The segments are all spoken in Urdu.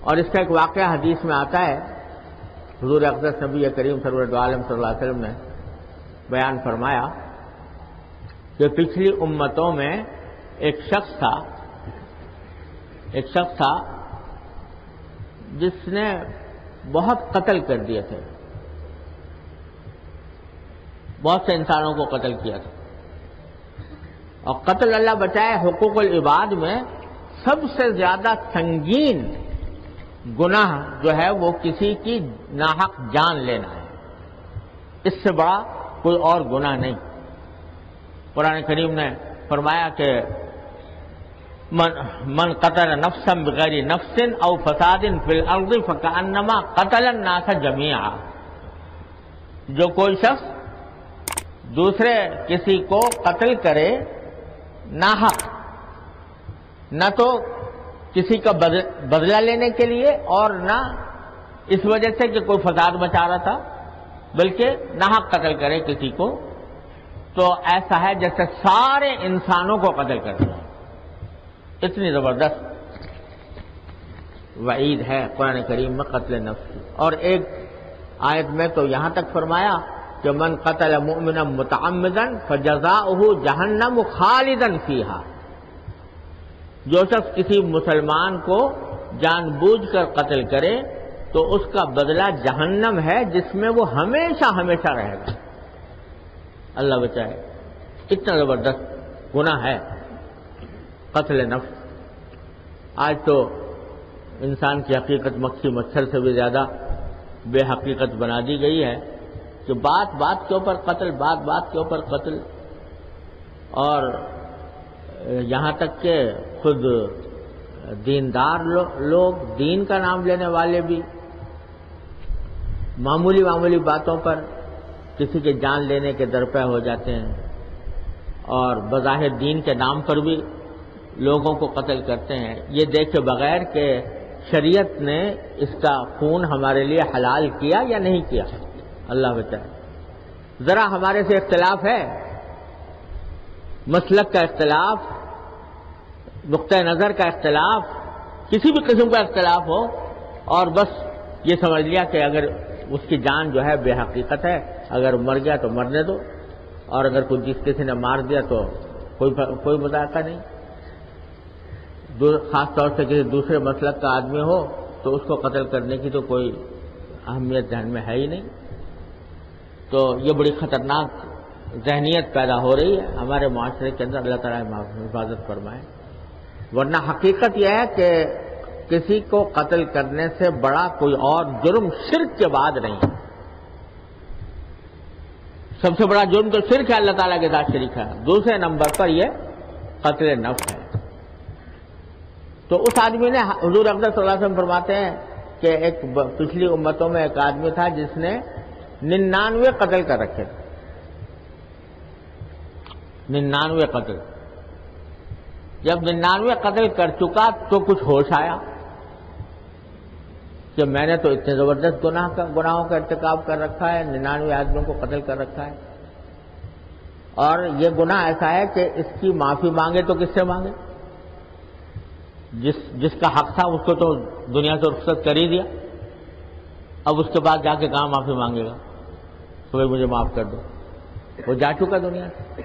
اور اس کا ایک واقعہ حدیث میں آتا ہے، حضور اقدس نبی کریم سرور دو عالم صلی اللہ علیہ وسلم نے بیان فرمایا کہ پچھلی امتوں میں ایک شخص تھا جس نے بہت قتل کر دیے تھے، بہت سے انسانوں کو قتل کیا تھا. اور قتل اللہ بچائے حقوق العباد میں سب سے زیادہ سنگین گناہ جو ہے وہ کسی کی ناحق جان لینا ہے. اس سے بڑا کوئی اور گناہ نہیں. قرآن کریم نے فرمایا کہ من قتل نفسا بغیر نفس او فساد فی الارض فکأنما قتل الناس جميعا. جو کوئی شخص دوسرے کسی کو قتل کرے ناحق، نہ تو کسی کا بدلہ لینے کے لیے اور نہ اس وجہ سے کہ کوئی فساد مچا رہا تھا، بلکہ ناحق قتل کرے کسی کو، تو ایسا ہے جیسے سارے انسانوں کو قتل کر دیا. اتنی زبردست وعید ہے قرآن کریم میں قتل نفس کی. اور ایک آیت میں تو یہاں تک فرمایا کہ من قتل مؤمنا متعمدا فجزاؤہ جہنم خالدا فیہا. جو شخص کسی مسلمان کو جان بوجھ کر قتل کرے تو اس کا بدلہ جہنم ہے جس میں وہ ہمیشہ ہمیشہ رہے گا. اللہ بچائے. اتنا زبردست گناہ ہے قتل نفس. آج تو انسان کی حقیقت مکھی مچھر سے بھی زیادہ بے حقیقت بنا دی گئی ہے کہ بات بات کے اوپر قتل، بات بات کے اوپر قتل. اور یہاں تک کہ خود دیندار لوگ، دین کا نام لینے والے بھی معمولی باتوں پر کسی کے جان لینے کے درپے ہو جاتے ہیں، اور بظاہر دین کے نام پر بھی لوگوں کو قتل کرتے ہیں، یہ دیکھے بغیر کہ شریعت نے اس کا خون ہمارے لیے حلال کیا یا نہیں کیا. اللہ بچائے. ذرا ہمارے سے اختلاف ہے، مسلک کا اختلاف، نقطہ نظر کا اختلاف، کسی بھی قسم کا اختلاف ہو، اور بس یہ سمجھ لیا کہ اگر اس کی جان جو ہے بے حقیقت ہے، اگر مر گیا تو مرنے دو، اور اگر کسی نے مار دیا تو کوئی مذاکرہ نہیں. خاص طور سے کسی دوسرے مسلک کا آدمی ہو تو اس کو قتل کرنے کی تو کوئی اہمیت ذہن میں ہے ہی نہیں. تو یہ بڑی خطرناک ذہنیت پیدا ہو رہی ہے ہمارے معاشرے کے اندر. اللہ تعالیٰ حفاظت فرمائے. ورنہ حقیقت یہ ہے کہ کسی کو قتل کرنے سے بڑا کوئی اور جرم شرک کے بعد نہیں ہے. سب سے بڑا جرم تو شرک ہے، اللہ تعالیٰ کے ساتھ شریک ہے. دوسرے نمبر پر یہ قتل نفس ہے. تو اس آدمی نے، حضور اقدس صلی اللہ علیہ وسلم فرماتے ہیں کہ ایک پچھلی امتوں میں ایک آدمی تھا جس نے 99 قتل کر رکھے تھے. 99 قتل. جب 99 قتل کر چکا تو کچھ ہوش آیا کہ میں نے تو اتنے زبردست گناہوں کا ارتکاب کر رکھا ہے، 99 آدمیوں کو قتل کر رکھا ہے، اور یہ گناہ ایسا ہے کہ اس کی معافی مانگے تو کس سے مانگے؟ جس کا حق تھا اس کو تو دنیا سے رخصت کر ہی دیا، اب اس کے بعد جا کے کہاں معافی مانگے گا تو مجھے معاف کر دو، وہ جا چکا دنیا سے.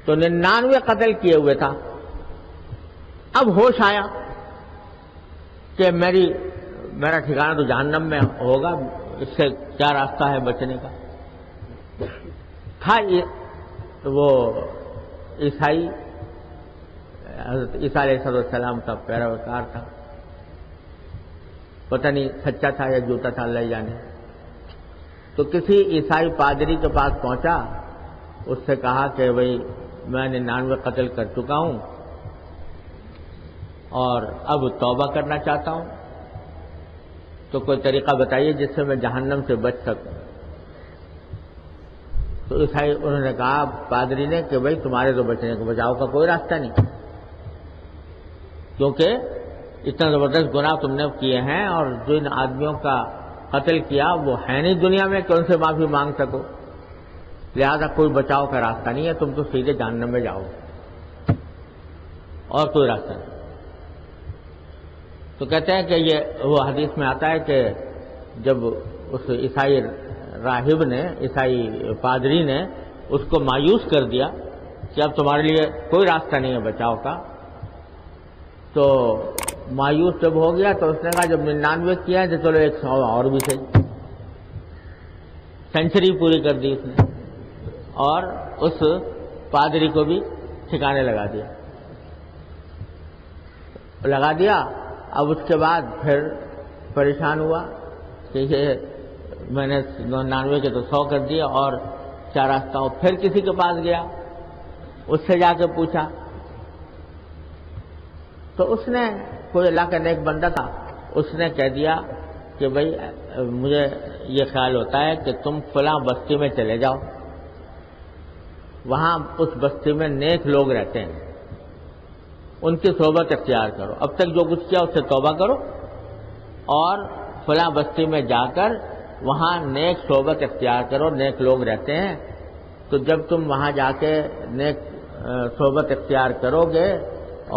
تو 99 قتل کیے ہوئے تھا. اب ہوش آیا کہ میرا ٹھکانہ تو جہنم میں ہوگا، اس سے کیا راستہ ہے بچنے کا. تھا وہ عیسائی، حضرت عیسیٰ علیہ السلام کا پیروکار تھا. پتہ نہیں سچا تھا یا جھوٹا تھا، اللہ جانے. تو کسی عیسائی پادری کے پاس پہنچا، اس سے کہا کہ بھئی میں 99 قتل کر چکا ہوں اور اب توبہ کرنا چاہتا ہوں، تو کوئی طریقہ بتائیے جس سے میں جہنم سے بچ سکوں. تو عیسائی انہوں نے کہا پادری نے کہ بھئی تمہارے تو بچنے کو بچاؤ کا کوئی راستہ نہیں، کیونکہ اتنا زبردست گناہ تم نے کیے ہیں، اور جن آدمیوں کا قتل کیا وہ ہے نہیں دنیا میں کہ ان سے معافی مانگ سکو، لہذا کوئی بچاؤ کا راستہ نہیں ہے، تم تو سیدھے جہنم میں جاؤ، اور کوئی راستہ نہیں. تو کہتے ہیں کہ یہ وہ حدیث میں آتا ہے کہ جب اس عیسائی راہب نے، عیسائی پادری نے اس کو مایوس کر دیا کہ اب تمہارے لیے کوئی راستہ نہیں ہے بچاؤ کا، تو مایوس جب ہو گیا تو اس نے کہا جب 99 کیا ہے تو چلو 100 اور بھی صحیح، سینچری پوری کر دی اس نے، اور اس پادری کو بھی ٹھکانے لگا دیا۔ اب اس کے بعد پھر پریشان ہوا کہ یہ میں نے 99 کے تو 100 کر دیا اور کیا راستہ ہو۔ پھر کسی کے پاس گیا، اس سے جا کے پوچھا تو اس نے، کوئی اللہ کا نیک بندہ تھا، اس نے کہہ دیا کہ بھائی مجھے یہ خیال ہوتا ہے کہ تم فلاں بستی میں چلے جاؤ، وہاں اس بستی میں نیک لوگ رہتے ہیں، ان کی صحبت اختیار کرو، اب تک جو کچھ کیا اس سے توبہ کرو، اور فلاں بستی میں جا کر وہاں نیک صحبت اختیار کرو، نیک لوگ رہتے ہیں، تو جب تم وہاں جا کے نیک صحبت اختیار کرو گے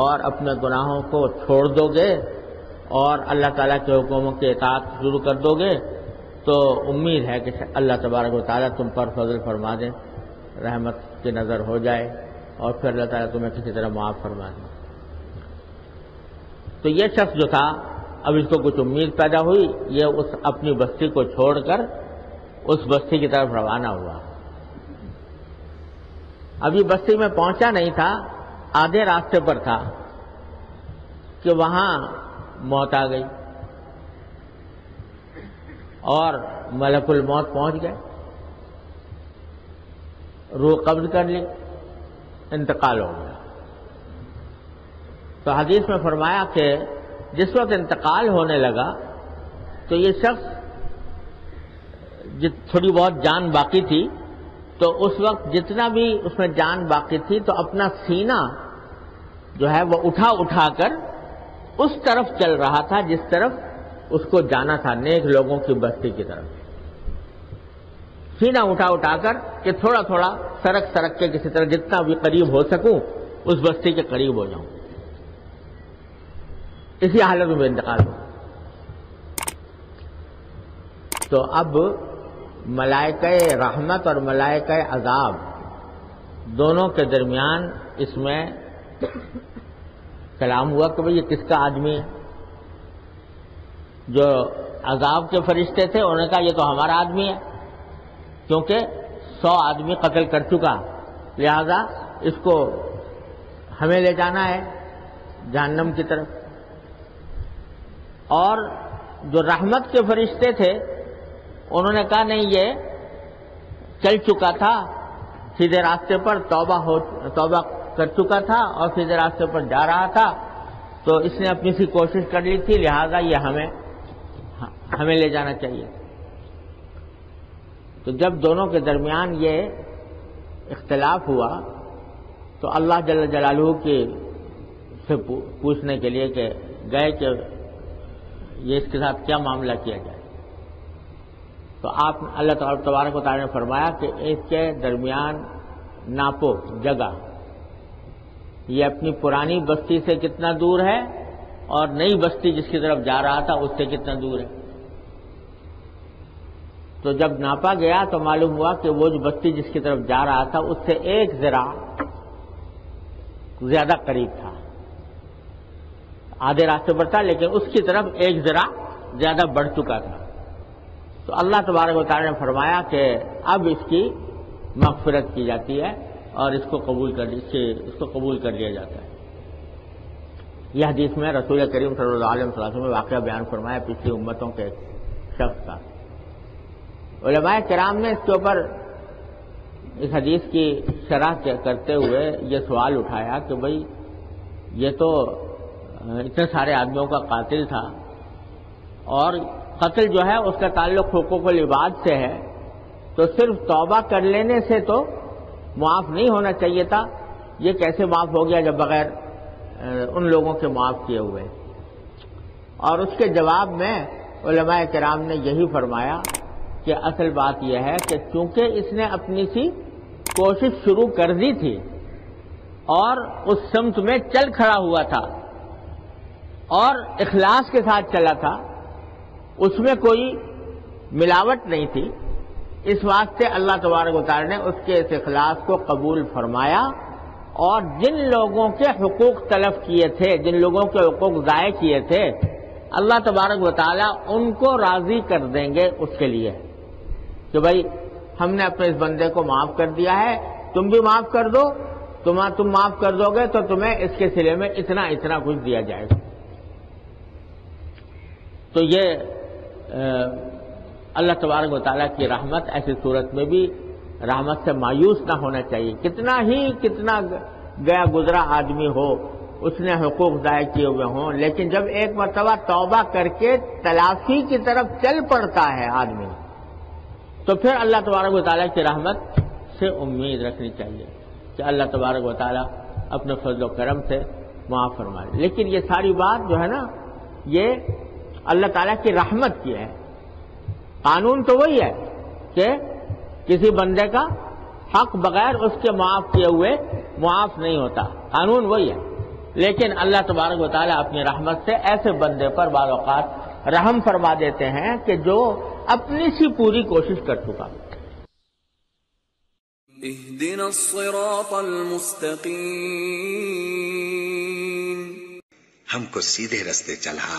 اور اپنے گناہوں کو چھوڑ دو گے اور اللہ تعالیٰ کے حکموں کی اطاعت شروع کر دو گے تو امید ہے کہ اللہ تبارک و تعالیٰ تم پر فضل فرما دے، رحمت کی نظر ہو جائے اور پھر اللہ تعالیٰ تمہیں کسی طرح معاف فرما دے۔ تو یہ شخص جو تھا، اب اس کو کچھ امید پیدا ہوئی، یہ اس اپنی بستی کو چھوڑ کر اس بستی کی طرف روانہ ہوا۔ ابھی بستی میں پہنچا نہیں تھا، آدھے راستے پر تھا کہ وہاں موت آ گئی اور ملک الموت پہنچ گئے، روح قبض کر لی، انتقال ہو گیا۔ تو حدیث میں فرمایا کہ جس وقت انتقال ہونے لگا تو یہ شخص تھوڑی بہت جان باقی تھی، تو اس وقت جتنا بھی اس میں جان باقی تھی تو اپنا سینہ جو ہے وہ اٹھا کر اس طرف چل رہا تھا جس طرف اس کو جانا تھا، نیک لوگوں کی بستی کی طرف، سینہ اٹھا کر کہ تھوڑا تھوڑا سرک کے کسی طرح جتنا بھی قریب ہو سکوں اس بستی کے قریب ہو جاؤں۔ اسی حالت میں انتقال ہو۔ تو اب ملائکہ رحمت اور ملائکہ عذاب دونوں کے درمیان اس میں کلام ہوا کہ بھئی یہ کس کا آدمی ہے۔ جو عذاب کے فرشتے تھے انہوں نے کہا یہ تو ہمارا آدمی ہے، کیونکہ 100 آدمی قتل کر چکا، لہذا اس کو ہمیں لے جانا ہے جہنم کی طرف۔ اور جو رحمت کے فرشتے تھے انہوں نے کہا نہیں، یہ چل چکا تھا سیدھے راستے پر، توبہ کر چکا تھا اور سیدھے راستے پر جا رہا تھا، تو اس نے اپنی سی کوشش کر لی تھی، لہذا یہ ہمیں لے جانا چاہیے۔ تو جب دونوں کے درمیان یہ اختلاف ہوا تو اللہ جل جلالہ سے پوچھنے کے لیے کہ گئے کہ یہ اس کے ساتھ کیا معاملہ کیا جائے، تو آپ اللہ تعالیٰ تبارک و تعالیٰ نے فرمایا کہ اس کے درمیان ناپو جگہ، یہ اپنی پرانی بستی سے کتنا دور ہے اور نئی بستی جس کی طرف جا رہا تھا اس سے کتنا دور ہے۔ تو جب ناپا گیا تو معلوم ہوا کہ وہ جو بستی جس کی طرف جا رہا تھا اس سے 1 ذراع زیادہ قریب تھا، آدھے راستے پر تھا لیکن اس کی طرف 1 ذراع زیادہ بڑھ چکا تھا۔ تو اللہ تبارک و تعالیٰ نے فرمایا کہ اب اس کی مغفرت کی جاتی ہے اور اس کو قبول کر لیا جاتا ہے۔ یہ حدیث میں رسول کریم صلی اللہ علیہ وسلم نے واقعہ بیان فرمایا پچھلی امتوں کے شخص کا۔ علماء کرام نے اس کے اوپر اس حدیث کی شرح کرتے ہوئے یہ سوال اٹھایا کہ بھئی یہ تو اتنے سارے آدمیوں کا قاتل تھا اور قتل جو ہے اس کا تعلق حقوق العباد سے ہے، تو صرف توبہ کر لینے سے تو معاف نہیں ہونا چاہیے تھا، یہ کیسے معاف ہو گیا جب بغیر ان لوگوں کے معاف کیے ہوئے؟ اور اس کے جواب میں علماء کرام نے یہی فرمایا کہ اصل بات یہ ہے کہ چونکہ اس نے اپنی سی کوشش شروع کر دی تھی اور اس سمت میں چل کھڑا ہوا تھا، اور اخلاص کے ساتھ چلا تھا، اس میں کوئی ملاوٹ نہیں تھی، اس واسطے اللہ تبارک و تعالی نے اس کے اس اخلاص کو قبول فرمایا، اور جن لوگوں کے حقوق تلف کیے تھے، جن لوگوں کے حقوق ضائع کیے تھے، اللہ تبارک و تعالی ان کو راضی کر دیں گے اس کے لیے کہ بھائی ہم نے اپنے اس بندے کو معاف کر دیا ہے، تم بھی معاف کر دو، تم معاف کر دو گے تو تمہیں اس کے صلے میں اتنا اتنا کچھ دیا جائے گا۔ تو یہ اللہ تبارک و تعالیٰ کی رحمت، ایسی صورت میں بھی رحمت سے مایوس نہ ہونا چاہیے، کتنا گیا گزرا آدمی ہو، اس نے حقوق ضائع کیے ہوئے ہوں، لیکن جب ایک مرتبہ توبہ کر کے تلافی کی طرف چل پڑتا ہے آدمی، تو پھر اللہ تبارک و تعالیٰ کی رحمت سے امید رکھنی چاہیے کہ اللہ تبارک و تعالیٰ اپنے فضل و کرم سے معاف فرمائے۔ لیکن یہ ساری بات جو ہے نا، یہ اللہ تعالیٰ کی رحمت کی ہے۔ قانون تو وہی ہے کہ کسی بندے کا حق بغیر اس کے معاف کیے ہوئے معاف نہیں ہوتا، قانون وہی ہے، لیکن اللہ تبارک و تعالیٰ اپنی رحمت سے ایسے بندے پر بعض اوقات رحم فرما دیتے ہیں کہ جو اپنی سی پوری کوشش کر چکا۔ اهدنا الصراط المستقیم، ہم کو سیدھے رستے چلا